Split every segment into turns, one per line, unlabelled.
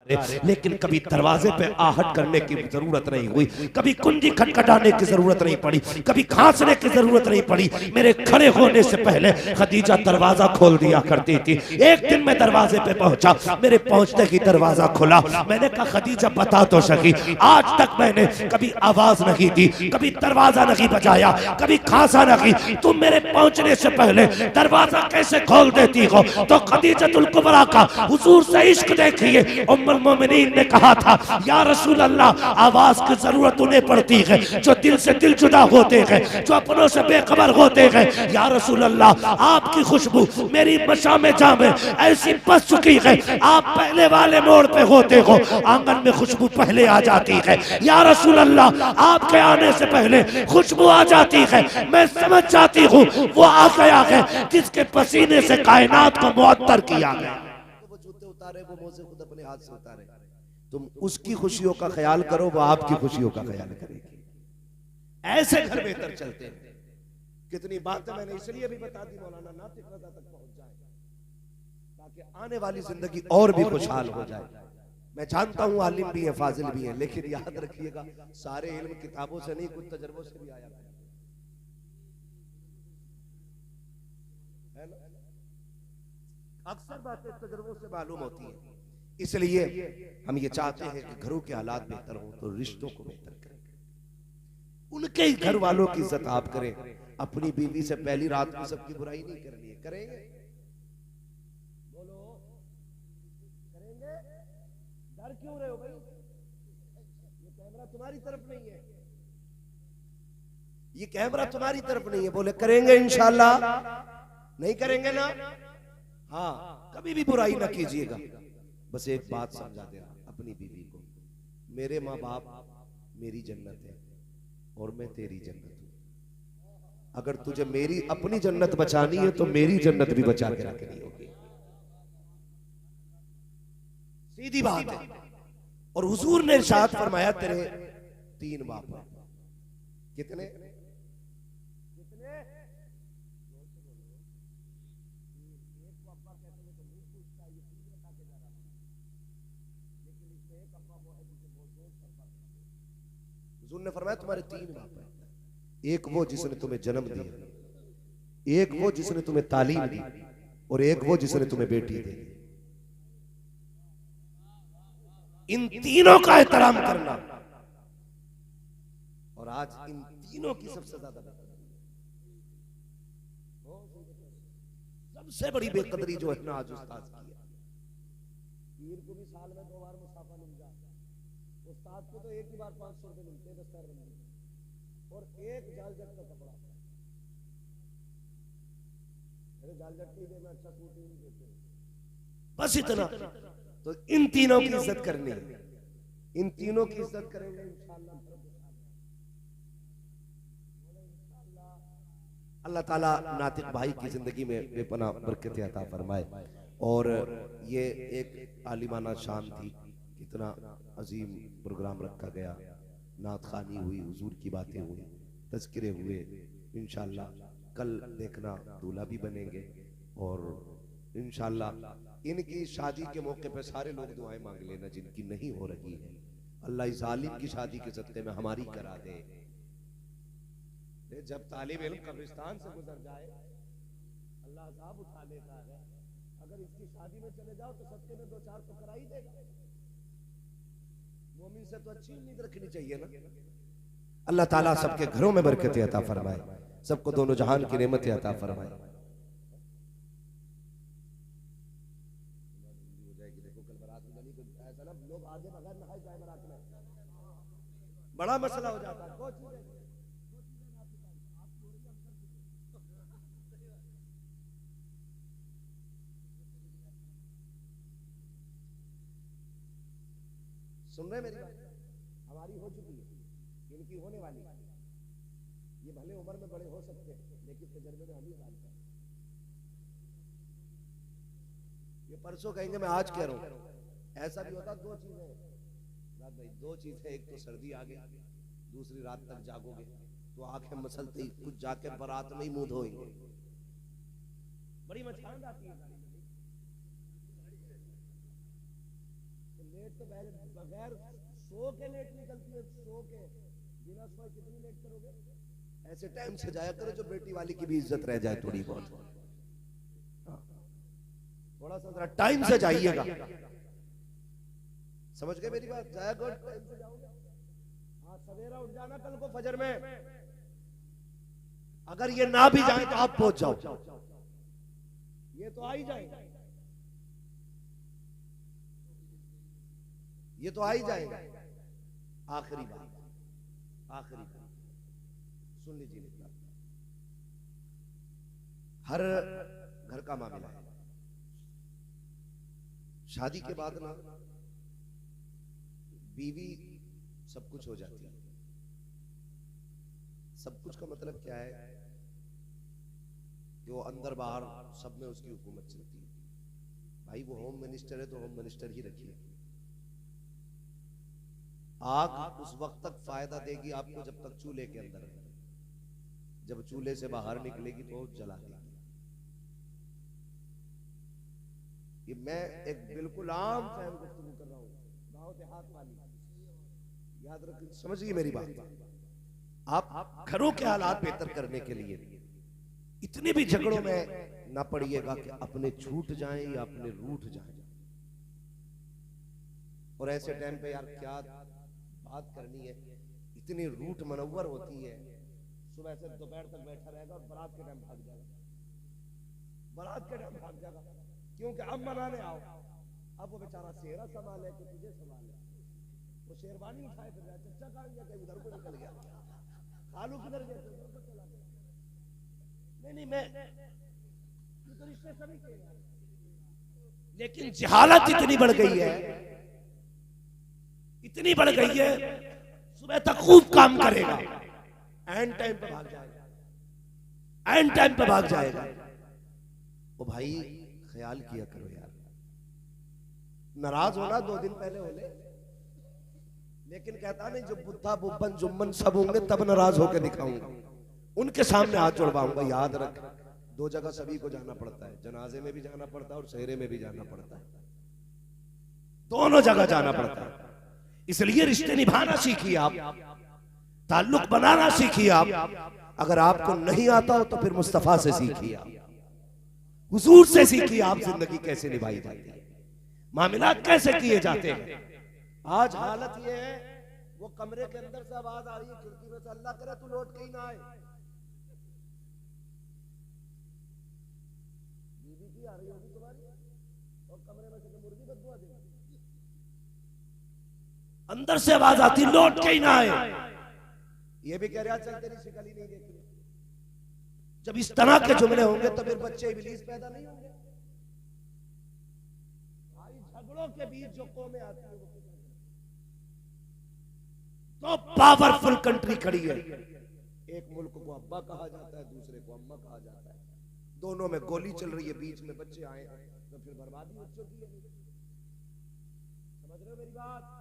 लेकिन कभी दरवाजे पे आहट करने की जरूरत नहीं हुई, कभी कुंजी खटखटाने की जरूरत नहीं पड़ी, कभी खांसने की जरूरत नहीं पड़ी। मेरे खड़े होने से पहले खदीजा दरवाजा खोल दिया करती थी। एक दिन मैं दरवाजे पे पहुंचा, मेरे पहुंचते ही दरवाजा खुला। मैंने कहा खदीजा बता तो सकी, आज तक मैंने कभी आवाज नहीं दी, कभी दरवाजा नहीं बजाया, कभी खांसा नहीं, तुम मेरे पहुंचने से पहले दरवाजा कैसे खोल देती हो? तो खदीजतुल कुबरा का हुजूर से इश्क देखिए। उम्मुल मोमिनीन ने कहा था, या रसूल अल्लाह, आवाज की जरूरत उन्हें पड़ती है जो दिल से दिल जुदा होते हैं, जो अपनों से बेखबर होते हैं। या रसूल अल्लाह, आपकी खुशबू मेरी मशामे जामे ऐसी बस चुकी है, आप पहले वाले मोड़ पे होते हो, आंगन में खुशबू पहले आ जाती है। या रसूल अल्लाह, आपके आने से पहले खुशबू आ जाती है, मैं समझ जाती हूँ वो आ गया है जिसके पसीने से कायनात को मुअत्तर किया गया। वो जूते उतारे, वो मोजे खुद अपने हाथ से उतारे। तुम उसकी खुशियों का ख्याल करो, वो आपकी खुशियों का ख्याल करेगी। ऐसे घर बेहतर चलते हैं। कितनी बातें मैंने इसलिए भी बता दी मौलाना नातिक रज़ा तक पहुंच जाए, ताकि आने वाली जिंदगी और भी खुशहाल हो जाए। मैं जानता हूं आलिम भी है, फाजिल भी है, लेकिन याद रखिएगा सारे इल्म किताबों से नहीं, कुछ तजर्बों से भी आया है ना। अक्सर बातें तजर्बों से मालूम होती हैं। इसलिए हम ये चाहते हैं कि घरों के हालात बेहतर हो तो रिश्तों को बेहतर करें, उनके ही घर वालों की इज्जत आप करें। अपनी बीवी से पहली रात में सबकी बुराई नहीं करनी है। करेंगे? बोलो, करेंगे? डर क्यों रहे हो भाई? ये कैमरा तुम्हारी तरफ नहीं है, ये कैमरा तुम्हारी तरफ नहीं है। बोले करेंगे इंशाल्लाह। नहीं करेंगे ना? हाँ, कभी भी बुराई ना कीजिएगा। बस एक बात समझा देना अपनी बीवी को, मेरे माँ बाप मेरी जन्नत है और मैं तेरी जन्नत हूं। अगर तुझे मेरी अपनी जन्नत बचानी है तो मेरी जन्नत भी बचा के रखनी होगी। सीधी बात है। और हुजूर ने इरशाद फरमाया, तेरे 3 बाप हैं। कितने? हुजूर ने फरमाया तुम्हारे 3 बाप हैं। एक वो जिसने तुम्हें जन्म दिया, एक वो जिसने तुम्हें तालीम दी, और एक वो जिसने तुम्हें बेटी दी। इन तीनों का एहतराम करना। और आज इन तीनों की सबसे ज्यादा सबसे बड़ी बेकदरी जो है ना आज उस्ताद की है। पीर को भी साल में 2 बार मुसाफा मिल जाए, उस्ताद को तो एक ही बार 500 रुपए मिलते हैं दस्तारबंदी, और एक जालजट का कपड़ा। अरे जालजट के लिए मैं अच्छा सूट ही नहीं देते, बस इतना। तो इन तीनों की इज्जत करनी है, इन तीनों की इज्जत करेंगे इंशाअल्लाह। अल्लाह ताला नातिक भाई की जिंदगी में बेपनाह बरकत अता फरमाए। और ये एक आलिमाना शान थी, कितना अजीम प्रोग्राम रखा गया, नात खानी हुई, हुजूर की बातें हुई, तज़किरे हुए। इंशाअल्लाह कल देखना दूल्हा भी बनेंगे, और इंशाअल्लाह इनकी शादी के मौके पे सारे लोग दुआएं मांग लेना जिनकी नहीं हो रही है। अल्लाह इस जालिम की शादी के सदक़े में हमारी करा दे। जब तालिब इल्म कब्रिस्तान से गुजर जाए अल्लाह अज़ाब उठा लेता है। अगर इसकी शादी में चले जाओ तो सदक़े में 2-4 तो करा ही देगा। मोमिन से तो अच्छी उम्मीद रखनी चाहिए ना। अल्लाह ताला सबके घरों में बरकत अता फरमाए, सबको दोनों जहान की नेमतें अता फरमाए। लोग आगे बगैर नहाए जाए बारात में, बड़ा मसला हो जाता है। सुन रहे मेरी बात? हमारी हो चुकी है, इनकी होने वाली है। ये भले उम्र में बड़े हो सकते हैं, लेकिन तजर्बे में हम ही जानते हैं। ये परसों कहेंगे मैं आज कह रहा हूं। ऐसा भी होता 2 चीजें रात भाई, 2 चीजें, एक तो सर्दी आ गई, दूसरी रात तक जागोगे तो आंखें मसलते ही कुछ जाके बारात में ही मुंह धोएंगे। बड़ी मचकान आती है।
लेट तो पहले बगैर सो के लेट निकलती है, सो के बिना सोए कितनी लेट करोगे? ऐसे टाइम से जाया करो जो बेटी वाली की भी इज्जत रह जाए थोड़ी बहुत। थोड़ा सा जरा टाइम से जाइएगा, समझ गए मेरी बात? जाया करो टाइम से जाओगे। हाँ, सवेरा उठ जाना कल को फजर में। अगर ये ना भी जाए तो आप पहुंच जाओ, ये तो आ ही जाएगा, ये तो आ ही जाएगा। आखिरी बात, आखिरी बात सुन लीजिए। हर घर का मामला है, शादी के बाद ना बीवी सब कुछ हो जाती है। सब कुछ का मतलब क्या है कि वो अंदर बाहर सब में उसकी हुकूमत चलती है। भाई वो होम मिनिस्टर है तो होम मिनिस्टर ही रखिए। आग उस वक्त तक फायदा देगी आपको जब तक चूल्हे के अंदर है, जब चूल्हे से बाहर निकलेगी तो जला देगी। ये मैं एक बिल्कुल आम फहम गुफ्तगू कर रहा हूं, गांव देहात वाली, याद रखिए, समझिए मेरी बात। आप घरों के हालात बेहतर करने के लिए इतने भी झगड़ों में ना पड़िएगा कि अपने छूट जाएं या अपने रूठ जाएं। और ऐसे टाइम पे यार क्या बात करनी है, इतनी रूठ मनव्वर होती है, सुबह से दोपहर तक बैठा रहेगा और बारात के टाइम भाग जाएगा, बारात के टाइम भाग जाएगा, क्योंकि अब मनाने आओ। अब वो बेचारा सेहरा संभाले कि तुझे संभाले, वो शेरवानी उठाए फिर रहा, चच्चा कहाँ गया, कहीं उधर को निकल गया, खालू किधर गया, उधर को चला गया। नहीं मैं ये तो रिश्ते सभी के, लेकिन जहालत इतनी बढ़ गई है, इतनी बढ़ गई है, सुबह तक खूब काम करेगा, एंड टाइम पे भाग जाएगा, एंड टाइम पे भाग जाएगा। ओ भाई ख्याल किया करो यार, नाराज होना 2 दिन पहले हो ले, लेकिन कहता नहीं जो बुद्धा बुब्बन जुम्मन सब होंगे तब नाराज होकर दिखाऊंगा, उनके सामने हाथ जोड़वाऊंगा। याद रख, 2 जगह सभी को जाना पड़ता है, जनाजे में भी जाना पड़ता है और सहरे में भी जाना पड़ता है, दोनों जगह जाना पड़ता है। इसलिए रिश्ते निभाना सीखिए आप, ताल्लुक बनाना सीखिए आप। अगर आपको नहीं आता हो तो फिर मुस्तफा से सीखिए आप, हुजूर से सीखिए आप जिंदगी कैसे निभाई जाती है, मामलात कैसे किए जाते हैं। आज हालत ये है, वो कमरे के अंदर से आवाज आ रही है खिड़की में से, अल्लाह करे तू लौट के ही ना आए, बीवी की आ रही होगी तुम्हारी, और कमरे में से मुर्गी बदबू आ देगी, अंदर से आवाज आती लौट के ही ना आए, ये भी कह रहा चल तेरी शिकल ही नहीं देखी। जब इस तरह के जुमले होंगे तो फिर बच्चे इब्लीस पैदा नहीं होंगे। भाई झगड़ों के बीच जो कौमें आती है वो तो पावरफुल कंट्री खड़ी है, एक मुल्क को अब्बा कहा जाता है, दूसरे को अम्मा कहा जाता है, दोनों में गोली चल रही है, बीच में बच्चे आए तो फिर बर्बादी हो चुकी है। समझ रहे हो मेरी बात?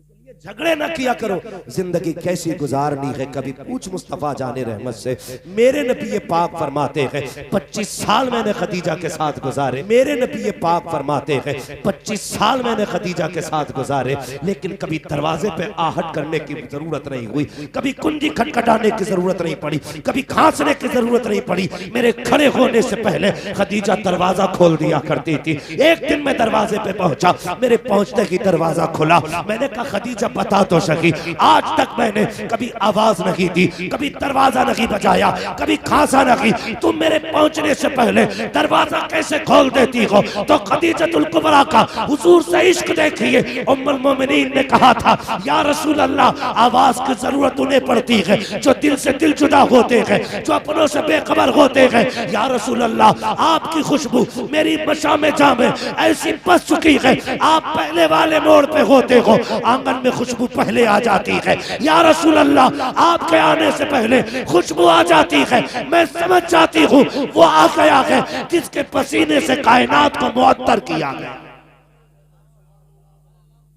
इसलिए झगड़े ना किया करो। जिंदगी कैसी गुजारनी है कभी पूछ मुस्तफा जाने रहमत से। मेरे नबी पाक फरमाते हैं 25 साल मैंने खदीजा के साथ गुजारे, मेरे नबी पाक फरमाते हैं 25 साल मैंने खदीजा के साथ गुजारे, लेकिन कभी दरवाजे पे आहट करने की जरूरत नहीं हुई, कभी कुंजी खटखटाने की जरूरत नहीं पड़ी, कभी खांसने की जरूरत नहीं पड़ी। मेरे खड़े होने से पहले खदीजा दरवाजा खोल दिया करती थी। एक दिन मैं दरवाजे पे पहुंचा, मेरे पहुंचते ही दरवाजा खुला, मैंने कहा खदीजा बता तो सकी, आज तक मैंने कभी आवाज नहीं दी, कभी दरवाजा नहीं बजाया, कभी खांसा नहीं, तुम मेरे पहुंचने से पहले दरवाजा कैसे खोल देती हो? तो खदीजतुल कुबरा का हुजूर से इश्क देखिए। उम्मुल मोमिनीन ने कहा था या रसूल अल्लाह, आवाज की जरूरत उन्हें पड़ती है जो दिल से दिल जुदा होते हैं, जो अपनों से बेखबर होते हैं। या रसूल अल्लाह, आपकी खुशबू मेरी मशा में जामे ऐसी बस चुकी है, आप पहले वाले मोड़ पे होते हो, आंगन में खुशबू पहले आ जाती है। या रसूल अल्लाह, आपके आने से पहले खुशबू आ जाती है, मैं समझ जाती हूँ वो आ गया है जिसके पसीने से कायनात को मुअत्तर किया गया।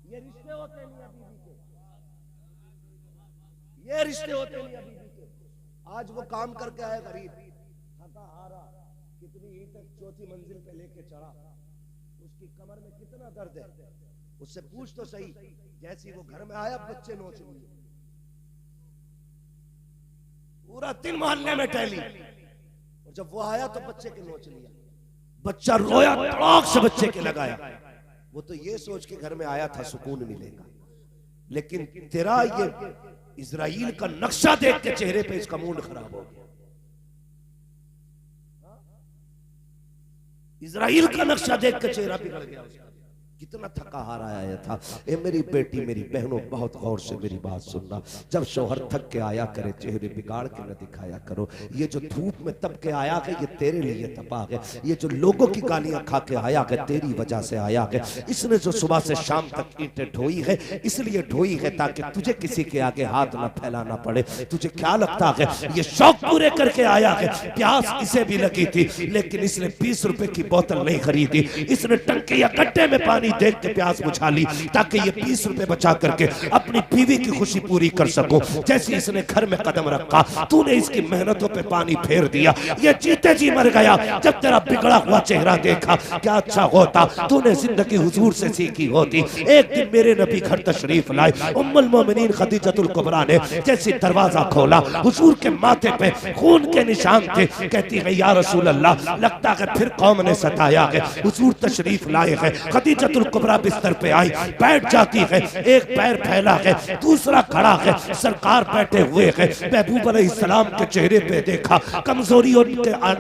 ये रिश्ते होते नहीं अभी के, ये रिश्ते होते नहीं अभी के। आज वो काम करके आए गरीब, थका हारा, कितनी ईंटें चौथी मंजिल पे लेके चढ़ा, उसकी कमर में कितना दर्द है, उससे पूछ तो सही, जैसे वो घर में आया बच्चे नोच लिए, पूरा दिन मोहल्ले में टहली, और जब वो आया तो बच्चे के नोच लिया। बच्चा रोया, तड़ाक से बच्चे के लगाया। वो तो ये सोच के घर में आया था सुकून मिलेगा, लेकिन तेरा ये इजराइल का नक्शा देख के चेहरे पे इसका मूड खराब हो गया। इजराइल का नक्शा देख के चेहरा बिगड़ गया उसका। कितना थका हारा आया था। ए मेरी बेटी, मेरी बहनों, बहुत गौर से मेरी बात सुनना। जब शौहर थक के आया करे, चेहरे बिगाड़ के न दिखाया करो। ये जो धूप में तप के आया है, ये तेरे लिए तपा है। ये जो लोगों की गालियां खा के आया है, तेरी वजह से आया है। इसने जो सुबह से शाम तक ईंटें ढोई है, इसलिए ढोई है ताकि तुझे किसी के आगे हाथ न फैलाना पड़े। तुझे क्या लगता है ये शौक पूरे करके आया है? प्यास इसे भी लगी थी, लेकिन इसने 20 रुपए की बोतल नहीं खरीदी। इसने टंके या गड्ढे में पानी देख के प्यास बुझा ली, ताकि ये 20 रुपए बचा करके अपनी बीवी की खुशी पूरी कर सको। जैसे इसने घर में कदम रखा, तूने इसकी मेहनतों पे पानी फेर दिया। ये जीते जी मर गया। जब तेरा बिगड़ा हुआ चेहरा देखा, क्या अच्छा होता तूने जिंदगी हुजूर से सीखी होती। एक दिन मेरे नबी घर तशरीफ लाए। उम्मुल मोमिनीन खदीजतुल कुबरा ने जैसे दरवाजा खोला, हुजूर के माथे पे खून के निशान थे। कहती है या रसूल अल्लाह, लगता है फिर कौम ने सताया है। हुजूर तशरीफ लाए हैं। खदीजतुल कुबरा बिस्तर पे आई, बैठ जाती है। एक पैर फैला है, दूसरा खड़ा है। सरकार बैठे हुए हैं। महबूब अलैहिस्सलाम के चेहरे पे देखा, कमजोरी और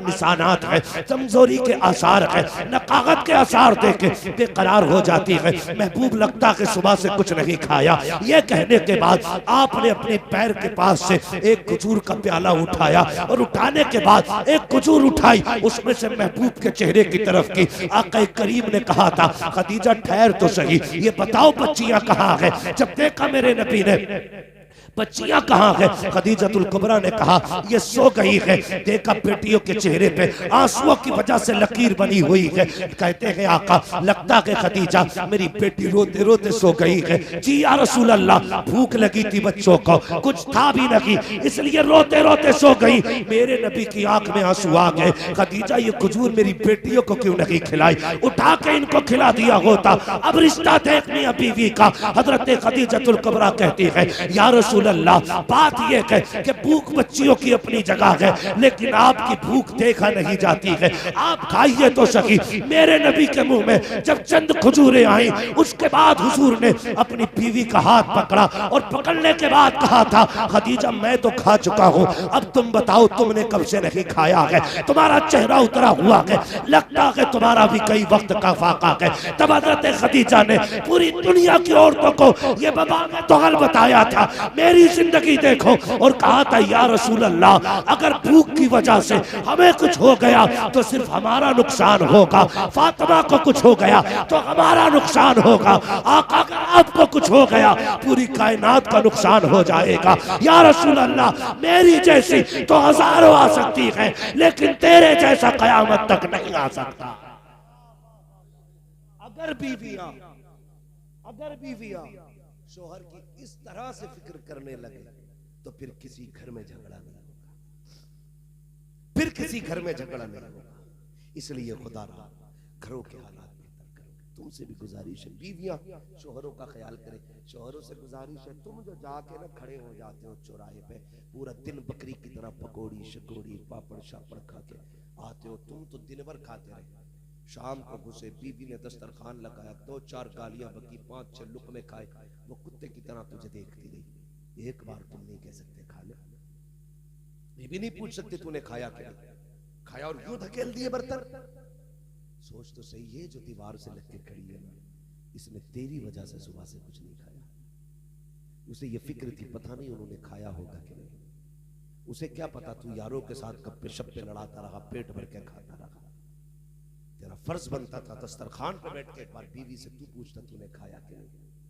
निशानात है, कमजोरी के आसार है, नकागत के आसार देखे बेकरार हो जाती है। महबूब लगता है सुबह से कुछ नहीं खाया। ये कहने के बाद आपने अपने पैर के पास से एक खजूर का प्याला उठाया, और उठाने के बाद एक खजूर उठाई, उसमें से महबूब के चेहरे की तरफ की। आका करीम ने कहा था, खदीजा ठहर तो सही, ये बताओ बच्चियां कहाँ है? जब देखा मेरे नबी ने, बच्चियां कहाँ है? खदीजतुल कुबरा ने कहा ये सो गई है। देखा बेटियों के चेहरे पे आंसुओं की वजह से लकीर बनी हुई है। कहते हैं आका, लगता है खदीजा मेरी बेटी रोते रोते सो गई है। जी या रसूल अल्लाह, भूख लगी थी बच्चों को, कुछ था भी नहीं, इसलिए रोते रोते सो गई। मेरे नबी की आंख में आंसू आ गए। खदीजा ये खजूर मेरी बेटियों को क्यों नहीं खिलाई? उठा के इनको खिला दिया होता। अब रिश्ता देख मियां बीवी का। हजरत खदीजतुल कुबरा कहती है या रसूल अल्लाह, बात यह है कि भूख बच्चियों की अपनी जगह है, लेकिन आपकी भूख देखा नहीं जाती है। आप खाइए तो सही। मेरे नबी के मुंह में जब चंद खजूरें आई, उसके बाद हुजूर ने अपनी बीवी का हाथ पकड़ा, और पकड़ने के बाद कहा था खदीजा मैं तो खा चुका हूं, अब तुम बताओ तुमने कब से नहीं खाया है? तुम्हारा चेहरा उतरा हुआ है, लगता है तुम्हारा भी कई वक्त का फाका है। तब हजरत खदीजा ने पूरी दुनिया की औरतों को यह बबा में तोहल बताया था, मेरी जिंदगी देखो, और कहा था या रसूल अल्लाह, अगर भूख की वजह से हमें कुछ हो गया तो सिर्फ हमारा नुकसान होगा। फातिमा को कुछ हो गया तो हमारा नुकसान होगा। आका अगर आपको कुछ हो गया पूरी कायनात का नुकसान हो जाएगा। या रसूल अल्लाह, मेरी जैसी तो हजारों आ सकती है, लेकिन तेरे जैसा कयामत तक नहीं आ सकता। अगर बीवियां शोहर की इस तरह से फिक्र करने लगे तो फिर किसी घर में झगड़ा नहीं होगा, फिर किसी घर में झगड़ा नहीं होगा। इसलिए खुदा रहा घरों के हालात बेहतर करो। तुमसे भी गुजारिश है, बीवियां शोहरों का ख्याल करें। शोहरों से गुजारिश है, तुम जो जाके ना खड़े हो जाते हो चौराहे पे, पूरा दिन बकरी की तरह पकौड़ी शकौड़ी पापड़ शापड़ खा के आते हो, तुम तो दिन भर खाते रहे। शाम को घुसे, बीवी ने दस्तरखान लगाया, 2-4 गालियां बकी, 5-6 लुकमे खाए, वो कुत्ते की तरह तुझे देखती रही। एक बार तुम नहीं कह सकते खा ले, बीवी नहीं पूछ सकती तूने खाया क्या? खाया और यूं धकेल दिए बर्तन। सोच तो सही, ये जो दीवार से लग के खड़ी है ना, इसने तेरी वजह से सुबह से कुछ नहीं खाया। उसे ये फिक्र थी पता नहीं उन्होंने खाया होगा कि नहीं। उसे क्या पता तू यारों के साथ गप्पे शप्पे लड़ाता रहा, पेट भर के खाता रहा। तेरा फर्ज बनता था दस्तरखान पे बैठ के एक बार बीवी से तू पूछता तूने खाया कि नहीं।